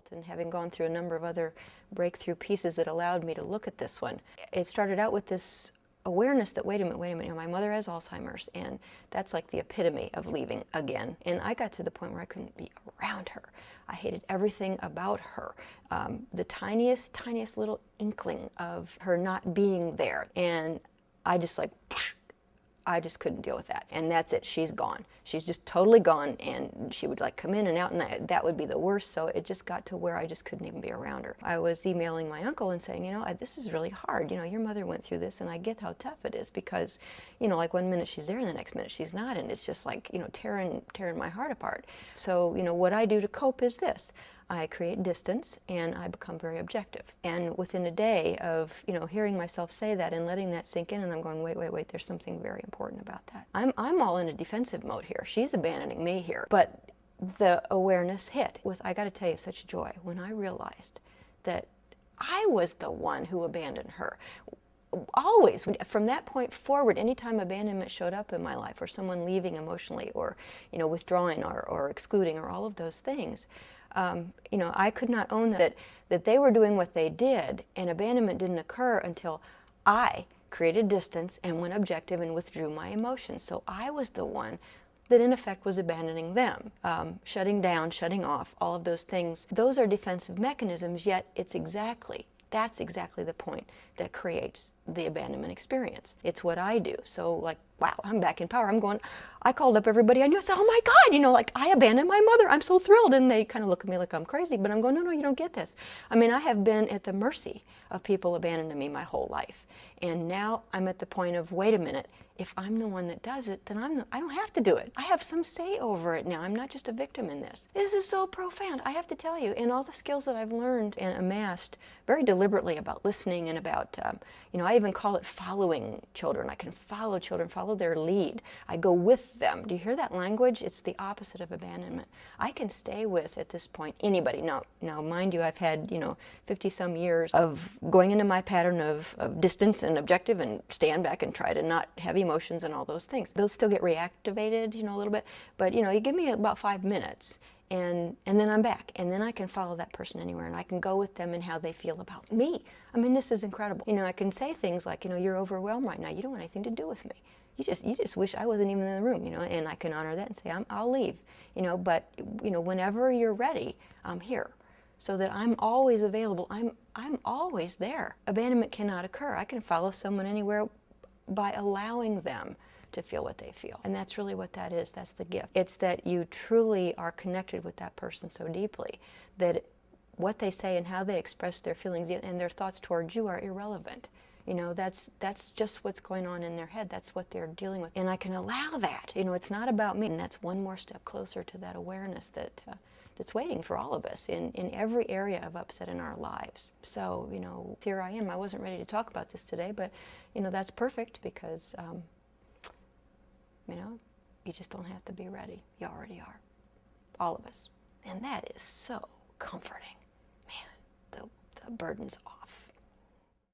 difficult, and having gone through a number of other breakthrough pieces that allowed me to look at this one, it started out with this awareness that, wait a minute, you know, my mother has Alzheimer's, and that's like the epitome of leaving again. And I got to the point where I couldn't be around her. I hated everything about her. The tiniest little inkling of her not being there. And I just like, I just couldn't deal with that. And that's it, she's gone. She's just totally gone, and she would like come in and out, and that would be the worst. So it just got to where I just couldn't even be around her. I was emailing my uncle and saying, you know, this is really hard. You know, your mother went through this, and I get how tough it is because, you know, like one minute she's there and the next minute she's not, and it's just like, you know, tearing my heart apart. So, you know, what I do to cope is this. I create distance, and I become very objective. And within a day of, you know, hearing myself say that and letting that sink in, and I'm going, wait, there's something very important about that. I'm all in a defensive mode here. She's abandoning me here. But the awareness hit with, I got to tell you, such joy when I realized that I was the one who abandoned her. Always, from that point forward, anytime abandonment showed up in my life, or someone leaving emotionally, or, you know, withdrawing, or excluding, or all of those things, you know, I could not own that they were doing what they did, and abandonment didn't occur until I created distance and went objective and withdrew my emotions. So I was the one that in effect was abandoning them, shutting down, shutting off, all of those things. Those are defensive mechanisms, yet that's exactly the point that creates the abandonment experience. It's what I do. So like, wow, I'm back in power. I called up everybody I knew. I said, oh my God, you know, like I abandoned my mother. I'm so thrilled. And they kind of look at me like I'm crazy, but I'm going, no, you don't get this. I mean, I have been at the mercy of people abandoning me my whole life. And now I'm at the point of, wait a minute, if I'm the one that does it, then I don't have to do it. I have some say over it now. I'm not just a victim in this. This is so profound, I have to tell you. And all the skills that I've learned and amassed very deliberately about listening and about, you know, I even call it following children. I can follow children, follow their lead. I go with them. Do you hear that language? It's the opposite of abandonment. I can stay with, at this point, anybody. Now mind you, I've had, you know, 50-some years of going into my pattern of distance and objective and stand back and try to not have emotions and all those things. Those still get reactivated, you know, a little bit. But, you know, you give me about 5 minutes, and then I'm back, and then I can follow that person anywhere, and I can go with them and how they feel about me. I mean, this is incredible. You know, I can say things like, you know, you're overwhelmed right now. You don't want anything to do with me. You just wish I wasn't even in the room, you know, and I can honor that and say, I'll leave, you know, but, you know, whenever you're ready, I'm here. So that I'm always available. I'm always there. Abandonment cannot occur. I can follow someone anywhere by allowing them to feel what they feel. And that's really what that is. That's the gift. It's that you truly are connected with that person so deeply that what they say and how they express their feelings and their thoughts towards you are irrelevant. You know, that's just what's going on in their head. That's what they're dealing with. And I can allow that. You know, it's not about me. And that's one more step closer to that awareness that's waiting for all of us in every area of upset in our lives. So, you know, here I am. I wasn't ready to talk about this today, but, you know, that's perfect because, you know, you just don't have to be ready. You already are. All of us. And that is so comforting. Man, the burden's off.